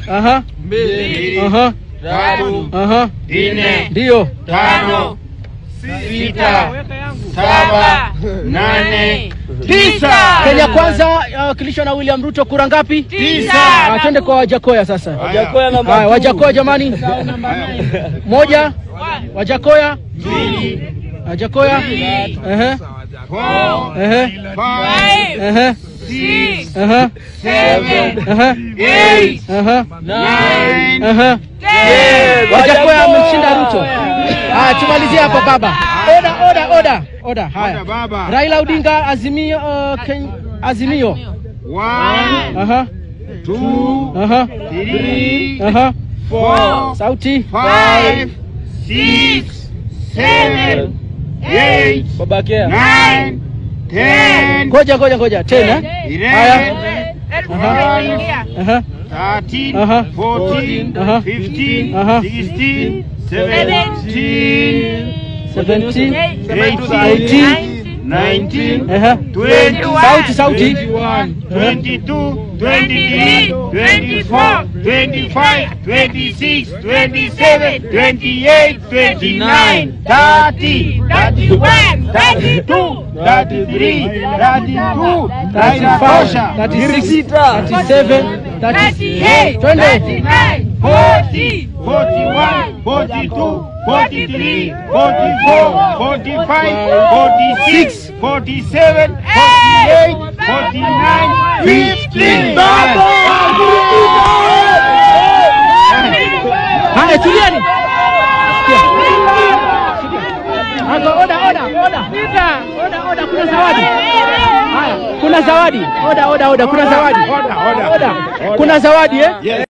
Aha. 2. Aha. 3. Aha. 4. Ndio. 5. 6. 7. 8. 9. Kenya Kwanza kilishwa na William Ruto kura ngapi? 9. Twende kwa Wajakoya sasa. Wajakoya namba 2. Haya, Wajakoya jamani. 1. Wajakoya. 2. Wajakoya. 4. 5. 6. 7. 8. 9. 10. Wajakoya amemshinda Ruto. Haya, tumalizie hapa baba. Oda. Haya. Baba. Raila Odinga Azimio Azimio. 1. 2. 3. 4. Sauti. 5. 6. 7. 8. Babakea. 9. 10. Ngoja tena. 11. 13. 14. 15. 16. 17. 18. 19. 20. Sauti. 21. 22. 23. 24. 25. 26. 27. 28. 29. 30. 31. 32. 33. 32. 35, 36, 37, 38. 39, 40, 41, 42, 43, 44, 45, 46, 47, 48, 49, 50. Haya, tulieni. Oda, kuna zawadi. Haya, kuna zawadi. Oda, kuna zawadi. Kuna zawadi